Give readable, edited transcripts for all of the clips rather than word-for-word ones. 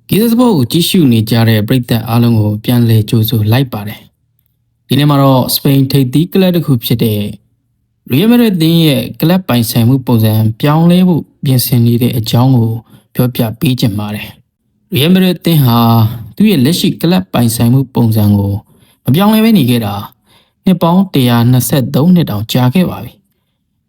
ဒီစပုတ်ကိုကြည့်ရှုနေကြတဲ့ပရိသတ်အားလုံးကိုပြန်လည်ကြိုဆိုလိုက်ပါတယ်ဒီနေ့မှာတော့စပိန်ထိပ်သီးကလပ်တစ်ခုဖြစ်တဲ့ရီယယ်မက်ဒရစ်အသင်းရဲ့ကလပ်ပိုင်ဆိုင်မှုပုံစံပြောင်းလဲဖို့ပြင်ဆင်နေတဲ့အကြောင်းကိုပြောပြပေးချင်ပါတယ်ရီယယ်မက်ဒရစ်အသင်းဟာသူ့ရဲ့လက်ရှိကလပ်ပိုင်ဆိုင်မှုပုံစံကိုမပြောင်းလဲဘဲနေခဲ့တာနှစ်ပေါင်း123နှစ်တောင်ကြာခဲ့ပါပြီ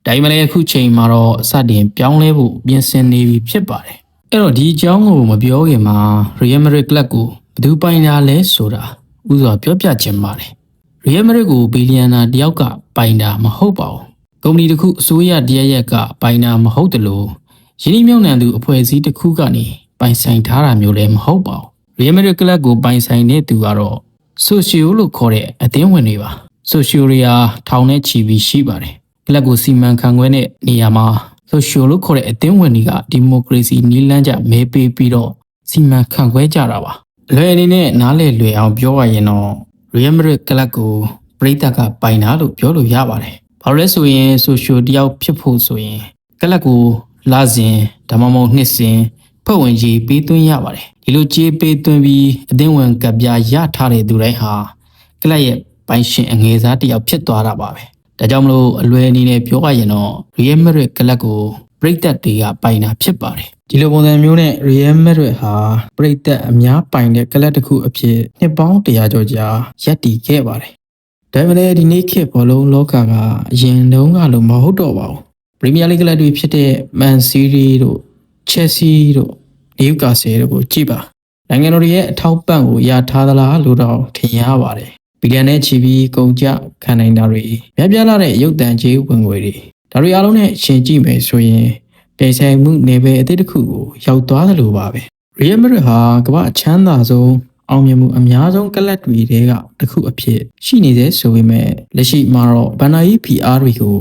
ဒါပေမဲ့လည်းအခုချိန်မှာတော့စတင်ပြောင်းလဲဖို့ပြင်ဆင်နေပြီဖြစ်ပါတယ်အဲ့တော့ဒီအကြောင်းကိုမပြောခင်မှာရီယယ်မက်ဒရစ်ကလပ်ကိုဘယ်သူပိုင်တာလဲဆိုတာဥစွာပြောပြချင်ပါတယ်ရီယယ်မက်ဒရစ်ကိုဘီလီယံနာတယောက်ကပိုင်တာမဟုတ်ပါဘူးကုမ္ပဏီတစ်ခုအစိုးရတရရက်ကပိုင်တာမဟုတ်တယ်လို့ယင်းနှမြုံနှံသူအဖွဲ့အစည်းတစ်ခုကနေပိုင်ဆိုင်ထားတာမျိုးလည်းမဟုတ်ပါဘူးရီယယ်မက်ဒရစ်ကလပ်ကိုပိုင်ဆိုင်တဲ့သူကတော့ဆိုရှီယိုလို့ခေါ်တဲ့အသင်းဝင်တွေပါဆိုရှီယိုတွေဟာထောင်နဲ့ချီပြီးရှိပါတယ်ကလပ်ကိုစီမံခန့်ခွဲတဲ့နေရာမှာဆိုရှီယိုလို့ခေါ်တဲ့အသင်းဝင်တွေကဒီမိုကရေစီနည်းလမ်းကျမဲပေးပြီးတော့စီမံခန့်ခွဲကြတာပါလွယ်အနေနဲ့နားလည်လွယ်အောင်ပြောရရင်တော့ရီယယ်မက်ဒရစ်ကလပ်ကိုပရိသတ်ကပိုင်တာလို့ပြောလို့ရပါတယ်ဘာလို့လဲဆိုရင်ဆိုရှီယိုတယောက်ဖြစ်ဖို့ဆိုရင်ကလပ်ကိုလာစဉ်ဒါမှမဟုတ်နှစ်စဉ်ဖွဲ့ဝင်ကြီးပေးသွင်းရပါတယ်ဒီလိုကြေးပေးသွင်းပြီးအသင်းဝင်ကပြရထားတဲ့သူတိုင်းဟာကလပ်ရဲ့ပိုင်ရှင်အငယ်စားတယောက်ဖြစ်သွားတာပါပဲဒါကြောင့်မလို့အလွယ်အနေနဲ့ပြောရရင်တော့ရီယယ်မက်ဒရစ်ကလပ်ကိုပရိသတ်တွေကပိုင်တာဖြစ်ပါတယ်ဒီလိုပုံစံမျိုးနဲ့ရီယယ်မက်ဒရစ်ဟာပရိသတ်အများပိုင်တဲ့ကလပ်တစ်ခုအဖြစ်နှစ်ပေါင်း100ကျော်ကြာရပ်တည်ခဲ့ပါတယ်ဒါပေမဲ့ဒီနေ့ခေတ်ဘောလုံးလောကကအရင်တုန်းကလိုမဟုတ်တော့ပါဘူးပရီးမီးယားလိဂ်ကလပ်တွေဖြစ်တဲ့မန်စီးတီးတို့ချက်စီတို့နယူကာဆယ်တို့ကိုကြည့်ပါနိုင်ငံတော်ရဲ့အထောက်ပံ့ကိုရထားသလားလို့တော့ထင်ရပါတယ်ဘီလီယံနဲ့ချီပြီးကုန်ကျခံနိုင်တာတွေများပြားလာတဲ့ရုပ်သံကြေးဝင်ငွေတွေဒါတွေအားလုံးနဲ့ရှင်ကြည့်မယ်ဆိုရင်ပြည်ဆိုင်မှုနယ်ပယ်အသစ်တစ်ခုကိုရောက်သွားသလိုပါပဲရီယယ်မက်ဒရစ်ဟာကမ္ဘာအချမ်းသာဆုံးအောင်မြင်မှုအများဆုံးကလပ်တွေထဲကတစ်ခုအဖြစ်ရှိနေသေးဆိုပေမဲ့လက်ရှိမှာတော့ဘန်နာယီ PR တွေကို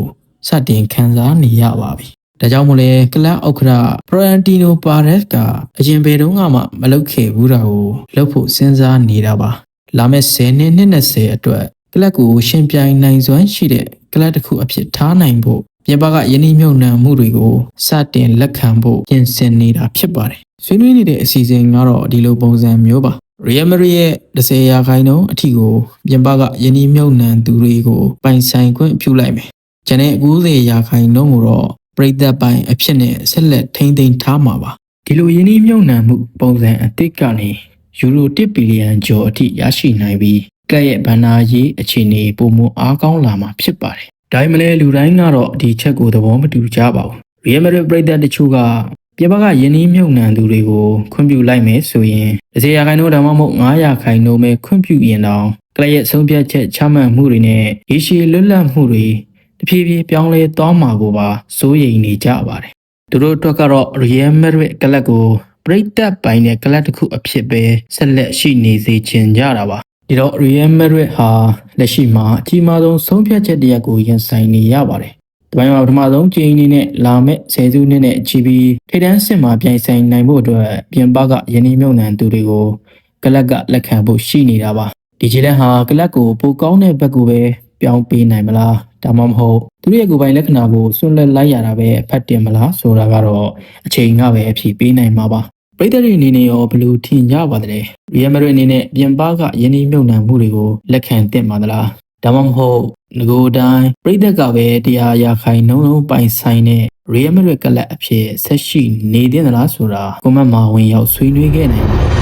စတင်ခန်းစားနေရပါပြီဒါကြောင့်မို့လဲကလပ်ဥက္ကဋ္ဌဖရန်တီနိုပါရက်ကအရင်ဘယ်တုန်းကမှမလုပ်ခဲ့ဘူးတာကိုလုပ်ဖို့စဉ်းစားနေတာပါလာမယ့်10နှစ်20အတွက်ကလပ်ကိုရှင်ပြိုင်နိုင်စွမ်းရှိတဲ့ကလပ်တစ်ခုအဖြစ်ထားနိုင်ဖို့ပြင်ပကယင်းနှမြုံနှံမှုတွေကိုစတင်လက်ခံဖို့ပြင်ဆင်နေတာဖြစ်ပါတယ်ဆွေးနွေးနေတဲ့အစီအစဉ်ကတော့ဒီလိုပုံစံမျိုးပါရီယယ်မက်ဒရစ်ရဲ့10%အထိကိုပြင်ပကယင်းနှမြုံနှံသူတွေကိုပိုင်ဆိုင်ခွင့်ပြုလိုက်မယ်ကျန်တဲ့90%ကိုတော့ပရိသတ်ပိုင်အဖြစ်နဲ့ဆက်လက်ထိန်းသိမ်းထားမှာပါဒီလိုယင်းနှမြုံနှံမှုပုံစံအသစ်ကနေယူရို1ဘီလီယံကျော်အထိရရှိနိုင်ပြီးကလပ်ရဲ့ဘဏ္ဍာရေးအခြေအနေပုံမအားကောင်းလာမှာဖြစ်ပါတယ်ဒါပေမဲ့လူတိုင်းကတော့ဒီချက်ကိုသဘောမတူကြပါဘူးရီယယ်မက်ဒရစ်ပရိသတ်တချို့ကပြင်ပကယင်းနှမြုံနှံသူတွေကိုခွင့်ပြုလိုက်မယ်ဆိုရင်10%ဒါမှမဟုတ်9%ပဲခွင့်ပြုရင်တော့ကလပ်ရဲ့ဆုံးဖြတ်ချက်ချမှတ်မှုတွေနဲ့ရေရှည်လွတ်လပ်မှုတွေတဖြည်းဖြည်းပြောင်းလဲသွားမှာကိုပါစိုးရိမ်နေကြပါတယ်သူတို့အတွက်ကတော့ရီယယ်မက်ဒရစ်ကလပ်ကိုပရိသတ်ပိုင်တဲ့ကလပ်တစ်ခုအဖြစ်ပဲဆက်လက်ရှိနေစေချင်ကြတာပါဒီတော့ရီယယ်မက်ဒရစ်ဟာလက်ရှိမှာအကြီးမားဆုံးဆုံးဖြတ်ချက်တစ်ရပ်ကိုရင်ဆိုင်နေရပါတယ်။ဒီပိုင်းမှာပထမဆုံးကြိမ်အနေနဲ့လာမယ့်10စုနှစ်နဲ့ချီပြီးထိပ်တန်းစစ်မှာပြိုင်ဆိုင်နိုင်ဖို့အတွက်ပြင်ပကယင်းနှမြုံနှံသူတွေကိုကလပ်ကလက်ခံဖို့ရှိနေတာပါ။ဒီခြေလှမ်းဟာကလပ်ကိုပိုကောင်းတဲ့ဘက်ကိုပဲပြောင်းပေးနိုင်မလားဒါမှမဟုတ်သူတို့ရဲ့ကိုယ်ပိုင်လက္ခဏာကိုဆွန့်လွတ်လိုက်ရတာပဲအဖတ်တင်မလားဆိုတာကတော့အချိန်ကပဲအဖြေပေးနိုင်မှာပါပရိသတ်တွေအနေနဲ့ရောဘယ်လိုထင်ကြပါသလဲရီယယ်မက်ဒရစ်အနေနဲ့ပြင်ပကယင်းနှမြုံနှံမှုတွေကိုလက်ခံသင့်ပါသလားဒါမှမဟုတ်ငကိုတိုင်းပရိသတ်ကပဲ100%လုံးပိုင်ဆိုင်တဲ့ရီယယ်မက်ဒရစ်ကလပ်အဖြစ်ဆက်ရှိနေသင့်သလားဆိုတာကွန်မန့်မှာဝင်ရောက်ဆွေးနွေးခဲ့နိုင်ပါတယ်